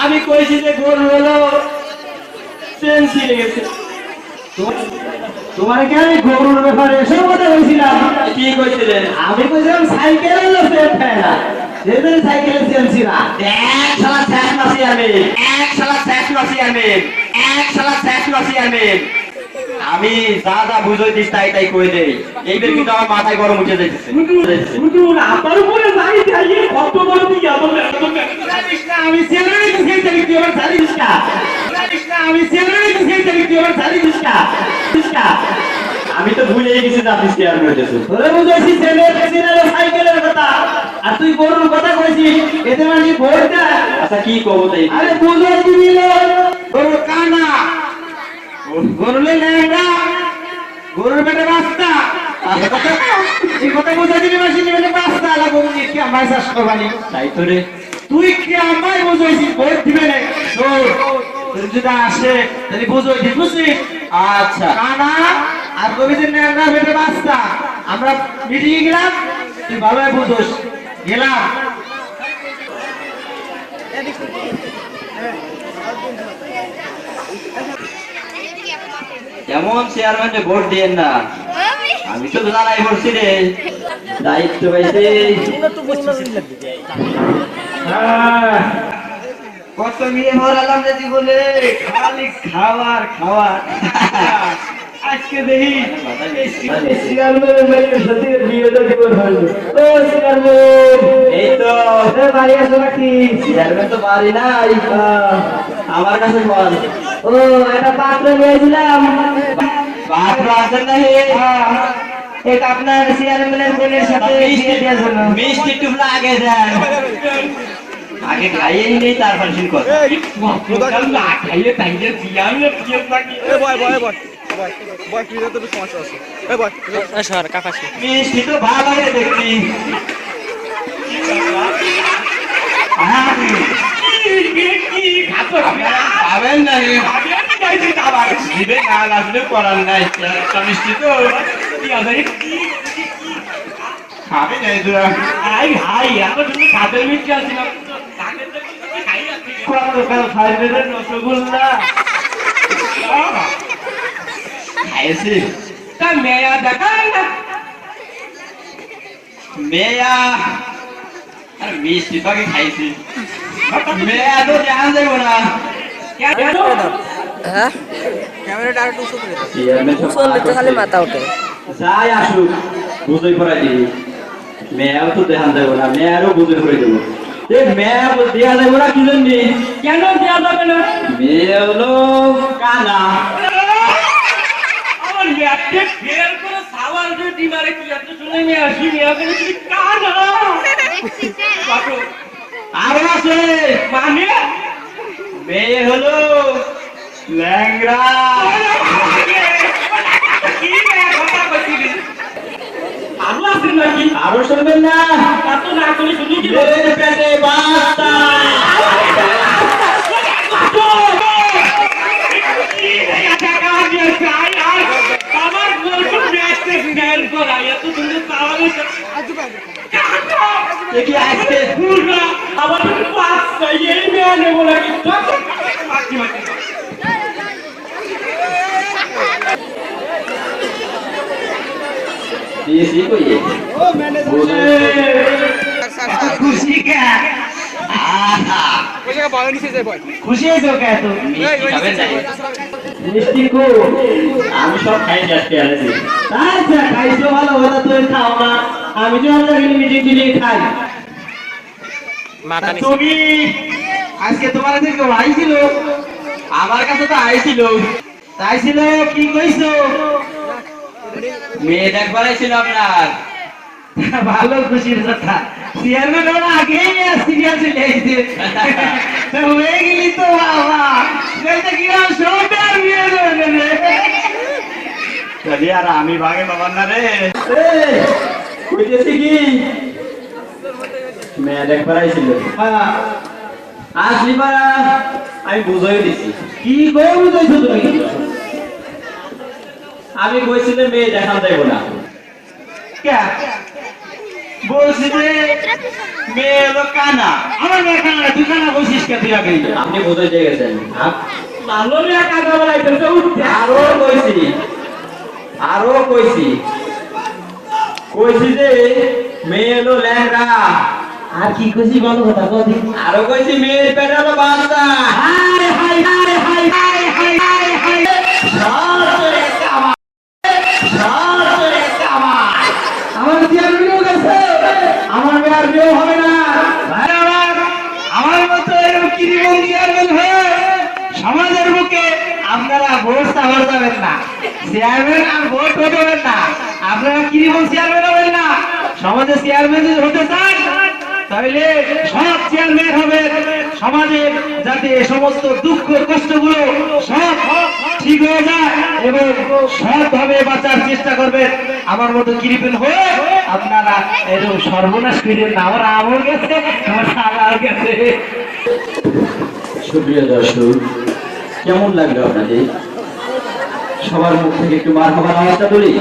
আমি কইছি যে গরু হলো ট্রেন ছিঁড়ে গেছে। তোমার কি আমি গরুর ব্যাপারে এসব কথা বলছিলাম? কি কইছিলেন? আমি কইছিলাম সাইকেল হলো ট্রেন ফেলা, যেদিন সাইকেলের ট্রেন ছিঁড়া। এক শালা শেষ মাসি আমি, এক শালা শেষ মাসি আমি, এক শালা শেষ মাসি আমি যা যা বুঝই দিস তাই তাই কই দেই। এইবার কিন্তু আমার মাথায় গরম উঠে যাইতেছে। আমার উপরে যাই যাই কত বড় তুই জানিস না আমি ছেলের কাছে যাই তুই আমার জানিস না, জানিস না আমি ছেলের কাছে যাই তুই আমার জানিস না। আমি তো ভুলেই গেছি যে আপনি শেয়ার করেছেন। তোরে বুঝাইছি ছেলের সাইকেলের কথা, আর তুই গরুর কথা কইছিস। এতে মানে ভোরটা আচ্ছা কি কব তাই? আরে বুঝাই দিল গরুর কানা, গরুলে লেঙ্গা, গরুর পেটে বাস্তা। এই কথা বুঝাই দিবি মাসি পেটে বাস্তা আলা গরু কি আমার চাষ করবানি? তাই তো রে, তুই কি আমায় বুঝাইছিস ভোট দিবে না? তোর যদি আসে তাহলে বুঝাই দিস, বুঝছিস? আচ্ছা কানা আর কবিদের লেঙ্গা পেটে বাস্তা, আমরা মিটিংয়ে গেলাম, তুই ভালোই বুঝোস। গেলাম যেমন চেয়ারম্যানে ভোট দিয়েন না, আমি তো জানাই বলছি রে, দায়িত্ব পাইছে। কত মেয়ে মরালাম যে জীবনে, খালি খাবার খাবার। আজকে দেখি এই তো বাড়ি আসো নাকি? চেয়ারম্যান তো বাড়ি নাই, আমার কাছে বল। ও একটা পাত্র নিয়েছিলাম, পাত্র আছেন না? এটা আপনার চেয়ারম্যানের বোনের সাথে মিষ্টি টুকরা আগে দেন, আগে খাইয়েই নেই তারপর শুরু কর। খাইয়ে তাইলে মিষ্টি তো ভালো লাগে দেখছি। খাবেন না করার নাই, মিষ্টি তো খাবে রসগোল্লা খাইছি। তা মেয়া দেখা না, মেয়া আর মিষ্টি পাখি খাইছি, মেয়া তো জানা যাবো না। হ্যাঁ ক্যামেরাটা আরেকটু উঁচু করে দাও, খালি মাথা ওঠে। যাই আসুক বুঝই করাই দিবি, মেয়াও তো দেখান যাবো না, মেয়ারও বুঝে করে দেবো। মেয়া দেওয়া যাবো না কি জন্য? কেন দেওয়া যাবে না? মেয়ে হলো কানা। আমার মেয়াকে ফের করে সাওয়াল যে ডিমারে কি এত শুনে মেয়ে আসি, মেয়া করে কি কানা? আরো আছে মানে মেয়ে হলো ল্যাংড়া। আরো আছে নাকি? আরো শুনবেন না? এত না করে শুনি কি পেটে বাস্তা। আমার বলছো ম্যাচে ফিনাইল করা এত সুন্দর তাহলে দেখি আজকে পুরো আবার পাঁচ এই মেয়ে নেবো নাকি? खुशी क्या? खुशी है जो क्या तो मिष्टी को আমি সব খাই যাচ্ছি আছি। আচ্ছা খাইছো ভালো কথা, তুই খাও না, আমি তো আমরা মিটিং মিটিং খাই। তুমি আজকে তোমার কাছে কেউ আইছিল? আমার কাছে তো আইছিল। আইছিল কি কইছো? মেয়ে দেখবার আইছিল আপনার। ভালো খুশির কথা, চেয়ারম্যান ওরা আগেই সিরিয়াল চলে আইছে। হয়ে গেলি তো বাবা, এটা কি সবটার বিয়ে দেবে রে। আর আমি ভাগে বাবার না রে। কইতেছি কি মেয়ে দেখবার আইছিল, আসলি পারা আমি বুঝাই দিছি। কি কই বুঝাইছো তুমি? আমি কইছিলাম মেয়ে দেখান যাইব না। বলছি যে মেয়ে হলো কানা। আমার মেয়ে কানা, তুই কানা বলছিস কে তুই আগে? আপনি বুঝতে গেছেন। ভালো মেয়ে কানা বলাইছেন তো উঠতে। আরো কইছি যে মেয়ে হলো ল্যাংড়া। আর কি কইছি বলো কথা কদি। আরো কইছি মেয়ের পেটে হলো বাচ্চা। হায় হায় হায় হায় হায় হায় হায় হায় সরতে কামা সরতে কামা আমার দিয়ার বিয়ে গেছে। আমার মেয়ের বিয়ে হবে না ভাই। আমার মতো এরকম কিরিমন চেয়ারম্যান হয়ে সমাজের বুকে আপনারা ভোট চাওয়া যাবেন না। চেয়ারম্যান আর ভোট হবেন না। আপনারা কিরিমন চেয়ারম্যান হবেন না। সমাজের চেয়ারম্যান যদি হতে চান তাহলে সব চেয়ারম্যান হবে সমাজের, যাতে সমস্ত দুঃখ কষ্টগুলো সব ঠিক হয়ে যায় এবং সৎভাবে বাঁচার চেষ্টা করবেন। আমার মতো কিরিপেন হয়ে আপনারা এরকম সর্বনাশ করেন না। আমার আমল গেছে, আমার সাগার গেছে। সুপ্রিয় দর্শক, কেমন লাগলো আপনাদের? সবার মুখ থেকে একটু মার খাবার আওয়াজটা বলি।